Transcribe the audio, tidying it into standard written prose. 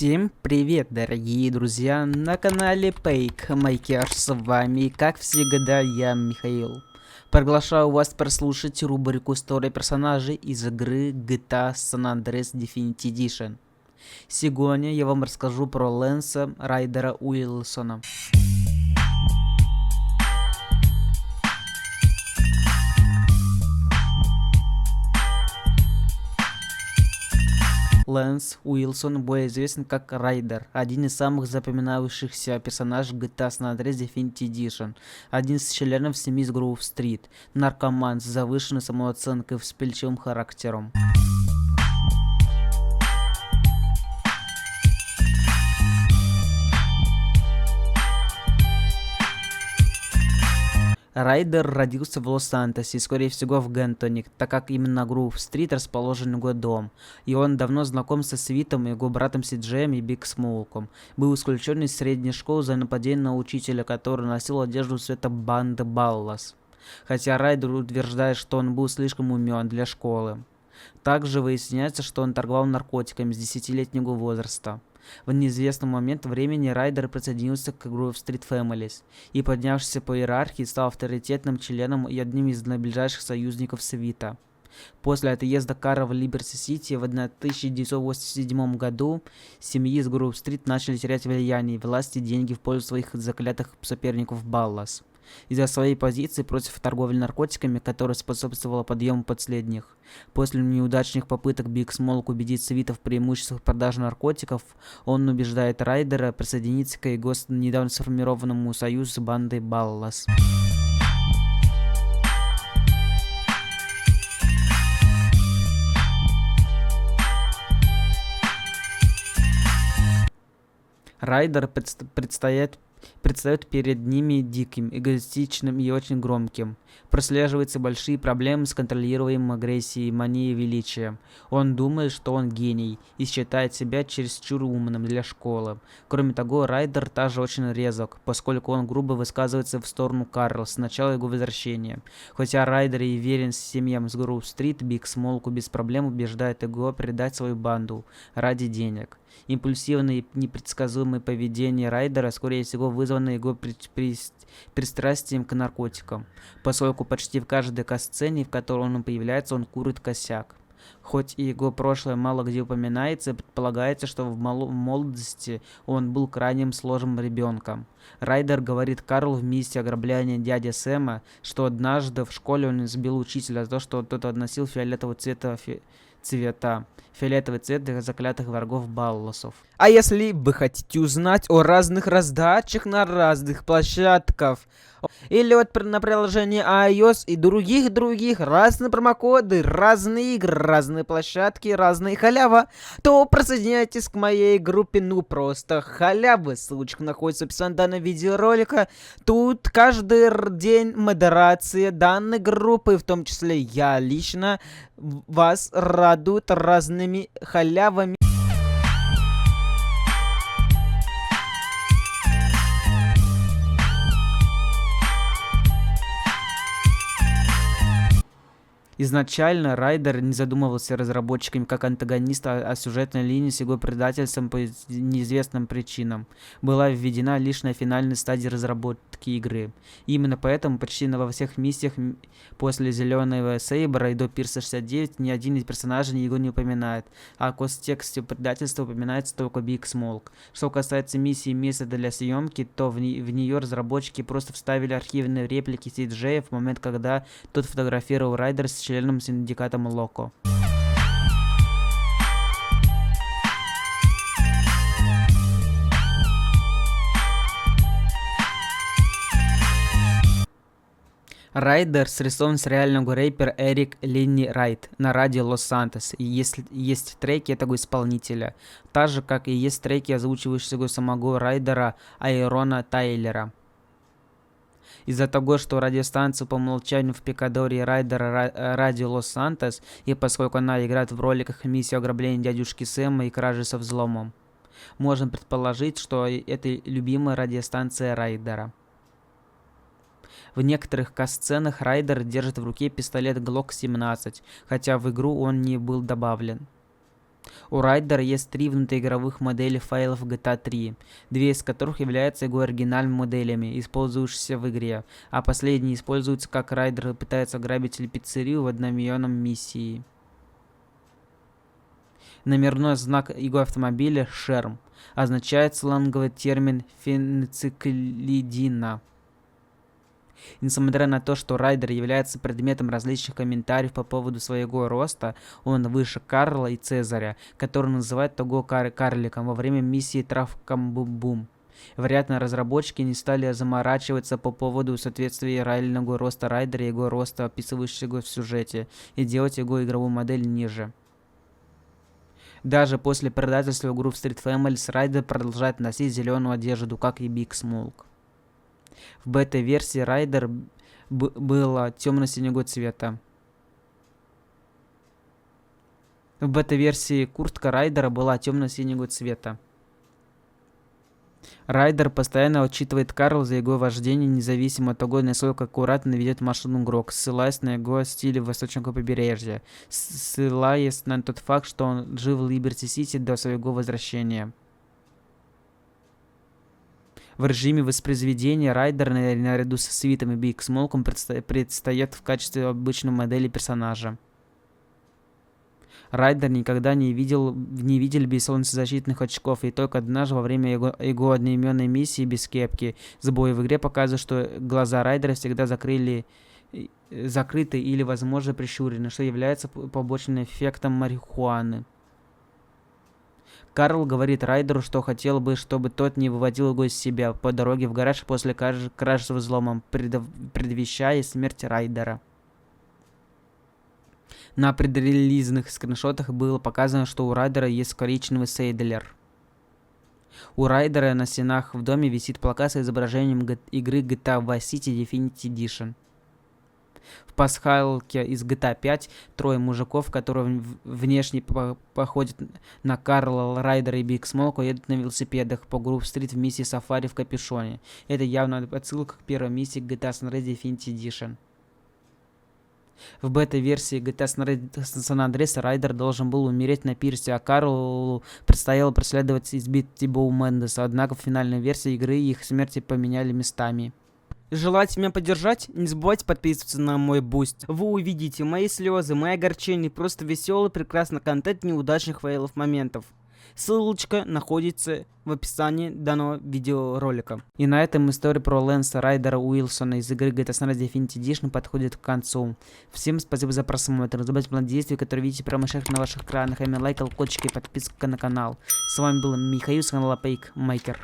Всем привет, дорогие друзья, на канале Paymaker, с вами, как всегда, я, Михаил. Приглашаю вас прослушать рубрику «История персонажей» из игры GTA San Andreas Definitive Edition. Сегодня я вам расскажу про Лэнса Райдера Уилсона. Лэнс Уилсон, более известен как Райдер, один из самых запоминающихся персонажей GTA San Andreas Definitive Edition, один из членов семьи с Гроув-стрит, наркоман с завышенной самооценкой и вспыльчивым характером. Райдер родился в Лос-Сантосе, скорее всего в Гентоне, так как именно Гроув-стрит расположен его дом, и он давно знаком со Свитом, его братом Си-Джеем и Биг Смоуком. Был исключен из средней школы за нападение на учителя, который носил одежду цвета банды Баллас. Хотя Райдер утверждает, что он был слишком умен для школы. Также выясняется, что он торговал наркотиками с 10-летнего возраста. В неизвестный момент времени Райдер присоединился к Гроув-стрит Families и, поднявшись по иерархии, стал авторитетным членом и одним из наиближайших союзников Свита. После отъезда Карла в Либерти-Сити в 1987 году семьи из Гроув-стрит начали терять влияние, власть и деньги в пользу своих заклятых соперников Баллас. Из-за своей позиции против торговли наркотиками, которая способствовала подъему последних. После неудачных попыток Биг Смолк убедить Свита в преимуществах продажи наркотиков, он убеждает Райдера присоединиться к его недавно сформированному союзу с бандой Баллас. Райдер предстает перед ними диким, эгоистичным и очень громким. Прослеживаются большие проблемы с контролируемой агрессией, манией величия. Он думает, что он гений, и считает себя чересчур умным для школы. Кроме того, Райдер также очень резок, поскольку он грубо высказывается в сторону Карла с начала его возвращения. Хотя Райдер и верен семьям с Гроув-стрит, Биг Смолку без проблем убеждает его предать свою банду ради денег. Импульсивное и непредсказуемое поведение Райдера, скорее всего, вызвано его пристрастием к наркотикам, поскольку почти в каждой касцене, в которой он появляется, он курит косяк. Хоть и его прошлое мало где упоминается, предполагается, что в молодости он был крайне сложным ребенком. Райдер говорит Карлу в миссии ограбления дяди Сэма, что однажды в школе он избил учителя за то, что тот относил фиолетового цвета фиолетовый цвет для заклятых врагов Балласов. А если вы хотите узнать о разных раздачах на разных площадках, или вот на приложении iOS и других разные промокоды, разные игры, разные площадки, разные халява, то присоединяйтесь к моей группе «Ну просто халявы». Ссылочка находится в описании данного видеоролика. Тут каждый день модерация данной группы, в том числе я лично, вас радует разными халявами. Изначально Райдер не задумывался разработчиками как антагониста, а сюжетная линия с его предательством по неизвестным причинам была введена лишь на финальной стадии разработки игры. Именно поэтому почти во всех миссиях после Зеленого Сейбра и до Пирса 69 ни один из персонажей его не упоминает, а в тексте предательства упоминается только Биг Смолк. Что касается миссии месяца для съемки, то в нее разработчики просто вставили архивные реплики Си-Джея в момент, когда тот фотографировал Райдера с членом синдиката Локо. Райдер срисован с реального рэпера Эрик Ленни Райт на радио Лос-Сантос. И есть треки этого исполнителя, так же, как и есть треки, озвучивающего самого Райдера Айрона Тайлера. Из-за того, что радиостанция по умолчанию в Пикадории Райдера радио Лос-Сантос, и поскольку она играет в роликах миссии ограбления дядюшки Сэма и кражи со взломом, можно предположить, что это любимая радиостанция Райдера. В некоторых касценах Райдер держит в руке пистолет Glock 17, хотя в игру он не был добавлен. У Райдера есть 3 внутриигровых модели файлов GTA 3, 2 из которых являются его оригинальными моделями, использующиеся в игре, а последние используются, как Райдер пытается ограбить пиццерию в одноименном миссии. Номерной знак его автомобиля «Шерм» означает сланговый термин фенциклидина. Несмотря на то, что Райдер является предметом различных комментариев по поводу своего роста, он выше Карла и Цезаря, который называют того карликом во время миссии Травкам-Бум-Бум. Вероятно, разработчики не стали заморачиваться по поводу соответствия реального роста Райдера и его роста, описывающего в сюжете, и делать его игровую модель ниже. Даже после предательства групп Street Families Райдер продолжает носить зеленую одежду, как и Биг Смолк. В бета-версии Райдер было темно-синего цвета. В бета-версии куртка Райдера была темно-синего цвета. Райдер постоянно отчитывает Карла за его вождение, независимо от того, насколько аккуратно ведет машину Грок, ссылаясь на его стиль восточного побережья, ссылаясь на тот факт, что он жил в Либерти-Сити до своего возвращения. В режиме воспроизведения Райдер наряду со Свитом и Биг Смолком предстает в качестве обычной модели персонажа. Райдер никогда не видел без солнцезащитных очков, и только однажды во время его одноименной миссии без кепки сбои в игре показывают, что глаза Райдера всегда закрыты или, возможно, прищурены, что является побочным эффектом марихуаны. Карл говорит Райдеру, что хотел бы, чтобы тот не выводил его из себя по дороге в гараж после кражи с взломом, предвещая смерть Райдера. На предрелизных скриншотах было показано, что у Райдера есть коричневый сейдлер. У Райдера на стенах в доме висит плакат с изображением игры GTA Vice City Definitive Edition. В пасхалке из GTA 5 трое мужиков, которые внешне походят на Карла, Райдера и Биг Смолка, едут на велосипедах по Грув-стрит в миссии Сафари в капюшоне. Это явно отсылка к первой миссии GTA San Andreas Definitive Edition. В бета-версии GTA San Andreas Райдер должен был умереть на пирсе, а Карлу предстояло преследовать и избить Тибоу Мендеса, однако в финальной версии игры их смерти поменяли местами. Желаете меня поддержать? Не забывайте подписываться на мой буст. Вы увидите мои слезы, мои огорчения, просто веселый, прекрасный контент неудачных фейлов моментов. Ссылочка находится в описании данного видеоролика. И на этом история про Лэнса Райдера Уилсона из игры GTA San Andreas Definitive Edition подходит к концу. Всем спасибо за просмотр. Не забывайте про действия, которые видите прямо на ваших экранах. Лайк, колокольчик и подписка на канал. С вами был Михаил с канала Pake Maker.